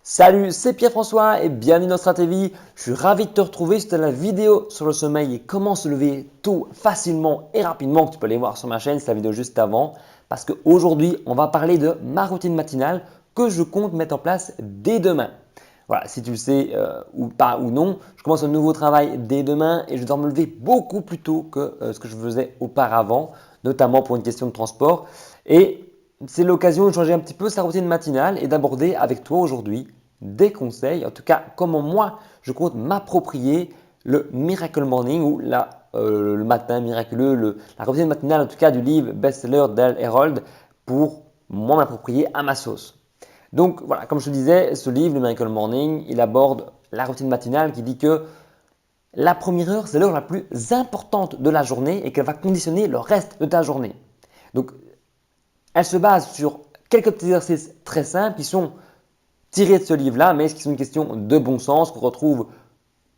Salut, c'est Pierre-François et bienvenue dans Stratégie. Je suis ravi de te retrouver. C'était la vidéo sur le sommeil et comment se lever tôt, facilement et rapidement que tu peux aller voir sur ma chaîne. C'est la vidéo juste avant parce qu'aujourd'hui, on va parler de ma routine matinale que je compte mettre en place dès demain. Voilà, si tu le sais ou pas ou non, je commence un nouveau travail dès demain et je dois me lever beaucoup plus tôt que ce que je faisais auparavant, notamment pour une question de transport. Et c'est l'occasion de changer un petit peu sa routine matinale et d'aborder avec toi aujourd'hui des conseils, en tout cas comment moi je compte m'approprier le Miracle Morning ou le matin miraculeux, la routine matinale en tout cas du livre best-seller d'Al Herold pour moi m'approprier à ma sauce. Donc voilà, comme je te disais, ce livre, le Miracle Morning, il aborde la routine matinale qui dit que la première heure, c'est l'heure la plus importante de la journée et qu'elle va conditionner le reste de ta journée. Donc elle se base sur quelques petits exercices très simples qui sont tirés de ce livre-là, mais qui sont une question de bon sens qu'on retrouve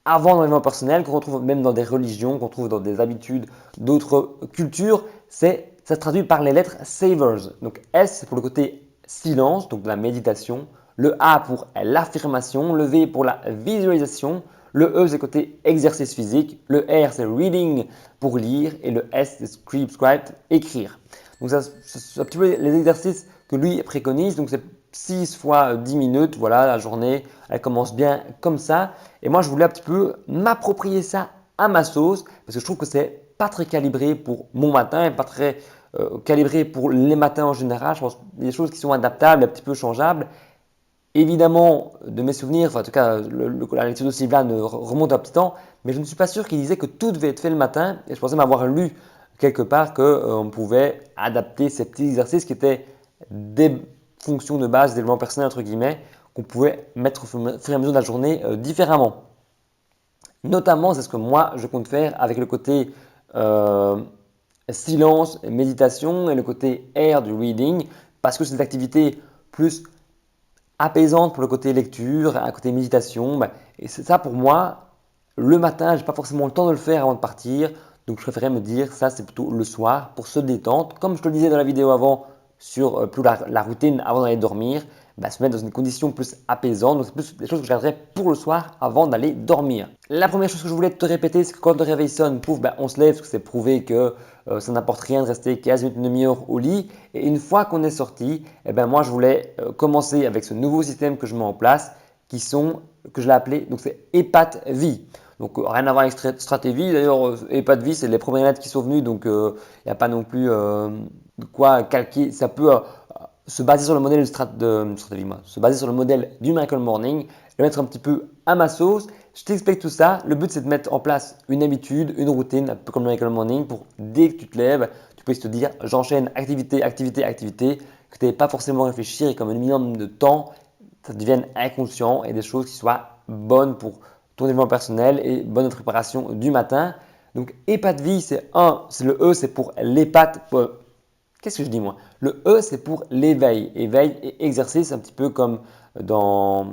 avant dans l'élément personnel, qu'on retrouve même dans des religions, qu'on trouve dans des habitudes d'autres cultures. Ça se traduit par les lettres savers. Donc S, c'est pour le côté silence, donc de la méditation. Le A pour l'affirmation. Le V pour la visualisation. Le E, c'est le côté exercice physique. Le R, c'est reading pour lire. Et le S, c'est scribe, écrire. Donc ça, c'est un petit peu les exercices que lui préconise. Donc c'est 6 fois 10 minutes, voilà, la journée, elle commence bien comme ça. Et moi, je voulais un petit peu m'approprier ça à ma sauce parce que je trouve que c'est pas très calibré pour mon matin et pas très calibré pour les matins en général. Je pense qu'il y a des choses qui sont adaptables, un petit peu changeables. Évidemment, de mes souvenirs, enfin, en tout cas, la lecture de ce livre-là remonte un petit temps, mais je ne suis pas sûr qu'il disait que tout devait être fait le matin. Et je pensais m'avoir lu quelque part qu'on pouvait adapter ces petits exercices qui étaient des fonctions de base, des éléments personnels, entre guillemets, qu'on pouvait mettre au fur et à mesure de la journée différemment. Notamment, c'est ce que moi, je compte faire avec le côté euh, silence, méditation et le côté air du reading, parce que c'est des activités plus apaisante pour le côté lecture, un côté méditation. Et c'est ça pour moi, le matin, je n'ai pas forcément le temps de le faire avant de partir. Donc je préférais me dire ça c'est plutôt le soir pour se détendre. Comme je te le disais dans la vidéo avant sur plus la routine avant d'aller dormir, se mettre dans une condition plus apaisante. Donc c'est plus des choses que je garderais pour le soir avant d'aller dormir. La première chose que je voulais te répéter, c'est que quand le réveil sonne, pouf, on se lève parce que c'est prouvé que ça n'apporte rien de rester 15 minutes, une demi-heure au lit. Et une fois qu'on est sorti, moi je voulais commencer avec ce nouveau système que je mets en place que je l'ai appelé, donc c'est EPAT Vie. Donc rien à voir avec Stratégie. D'ailleurs, EPAT Vie, c'est les premières lettres qui sont venues, donc il n'y a pas non plus de quoi calquer. Ça peut se baser sur le modèle se baser sur le modèle du Miracle Morning, le mettre un petit peu à ma sauce. Je t'explique tout ça. Le but, c'est de mettre en place une habitude, une routine, un peu comme le Miracle Morning, pour dès que tu te lèves, tu puisses te dire j'enchaîne activité, activité, activité, que tu n'aies pas forcément à réfléchir et comme un minimum de temps, ça devienne inconscient et des choses qui soient bonnes pour ton développement personnel et bonne préparation du matin. Donc, EPAT vie, c'est le E, c'est pour l'EPAT. Qu'est-ce que je dis moi? Le E, c'est pour l'éveil. Éveil et exercice, un petit peu comme dans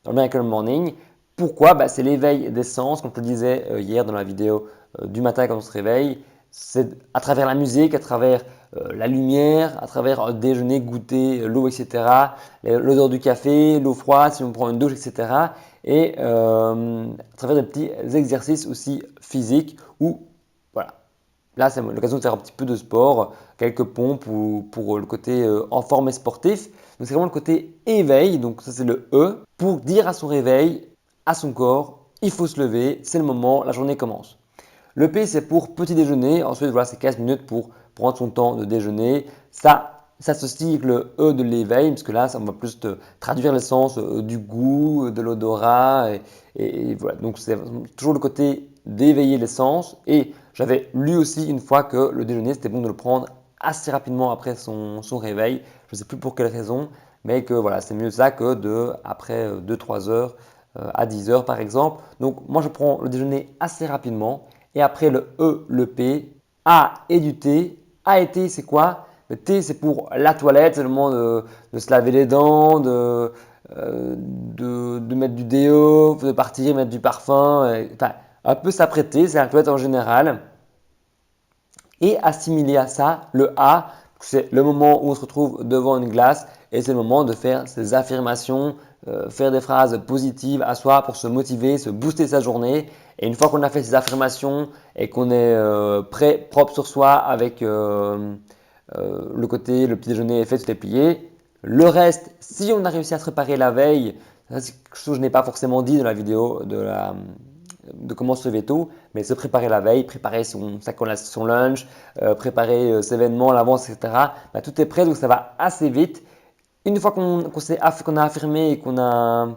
le Miracle Morning. Pourquoi? C'est l'éveil des sens, comme je te le disais hier dans la vidéo du matin quand on se réveille. C'est à travers la musique, à travers la lumière, à travers un déjeuner, goûter, l'eau, etc. L'odeur du café, l'eau froide, si on prend une douche, etc. Et à travers des petits exercices aussi physiques où, voilà, là, c'est l'occasion de faire un petit peu de sport, quelques pompes pour le côté en forme et sportif. Donc, c'est vraiment le côté éveil. Donc, ça, c'est le E pour dire à son réveil, à son corps, il faut se lever, c'est le moment, la journée commence. Le P, c'est pour petit déjeuner. Ensuite, voilà, c'est 15 minutes pour prendre son temps de déjeuner. Ça s'associe avec le E de l'éveil, parce que là, ça va plus te traduire l'essence du goût, de l'odorat. Et voilà. Donc, c'est toujours le côté d'éveiller l'essence. Et j'avais lu aussi une fois que le déjeuner, c'était bon de le prendre assez rapidement après son réveil. Je ne sais plus pour quelle raison, mais que voilà, c'est mieux ça que après 2-3 heures à 10 heures par exemple. Donc, moi, je prends le déjeuner assez rapidement. Et après le E, le P, A et du T. A et T, c'est quoi? Le T, c'est pour la toilette, c'est le moment de se laver les dents, de mettre du déo, de partir, mettre du parfum, enfin, un peu s'apprêter, c'est la toilette en général. Et assimiler à ça le A, c'est le moment où on se retrouve devant une glace et c'est le moment de faire ses affirmations, faire des phrases positives à soi pour se motiver, se booster sa journée. Et une fois qu'on a fait ces affirmations et qu'on est prêt, propre sur soi avec le côté, le petit déjeuner est fait, tout est plié. Le reste, si on a réussi à se préparer la veille, ça c'est quelque chose que je n'ai pas forcément dit dans la vidéo de comment se lever tôt, mais se préparer la veille, préparer son lunch, préparer ses événements à l'avance, etc. Bah, tout est prêt, donc ça va assez vite. Une fois qu'on a affirmé et qu'on a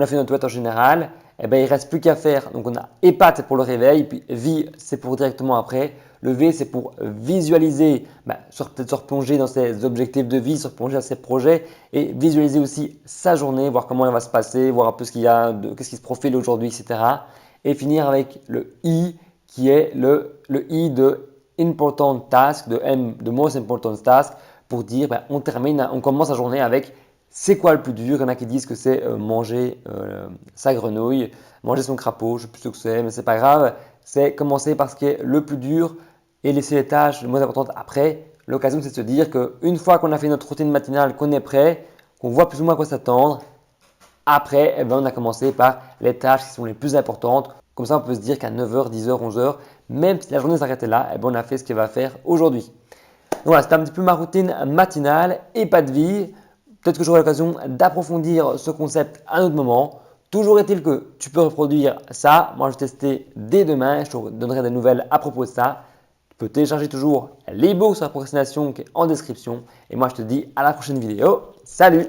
fait notre wet en général, eh ben, il ne reste plus qu'à faire. Donc on a EPAT, c'est pour le réveil, puis VI, c'est pour directement après. Le V, c'est pour visualiser, peut-être se replonger dans ses objectifs de vie, se replonger dans ses projets et visualiser aussi sa journée, voir comment elle va se passer, voir un peu qu'est-ce qui se profile aujourd'hui, etc. Et finir avec le I qui est le I de Important Task, de M de Most Important Task pour dire on commence la journée avec c'est quoi le plus dur. Il y en a qui disent que c'est manger sa grenouille, manger son crapaud, je ne sais plus ce que c'est, mais c'est pas grave. C'est commencer par ce qui est le plus dur et laisser les tâches les moins importantes après. L'occasion, c'est de se dire qu'une fois qu'on a fait notre routine matinale, qu'on est prêt, qu'on voit plus ou moins à quoi s'attendre, après, on a commencé par les tâches qui sont les plus importantes. Comme ça, on peut se dire qu'à 9h, 10h, 11h, même si la journée s'arrêtait là, on a fait ce qu'il va faire aujourd'hui. Donc voilà, c'était un petit peu ma routine matinale et pas de vie. Peut-être que j'aurai l'occasion d'approfondir ce concept à un autre moment. Toujours est-il que tu peux reproduire ça. Moi, je vais tester dès demain. Je te donnerai des nouvelles à propos de ça. Tu peux télécharger toujours l'e-book sur la procrastination qui est en description. Et moi, je te dis à la prochaine vidéo. Salut!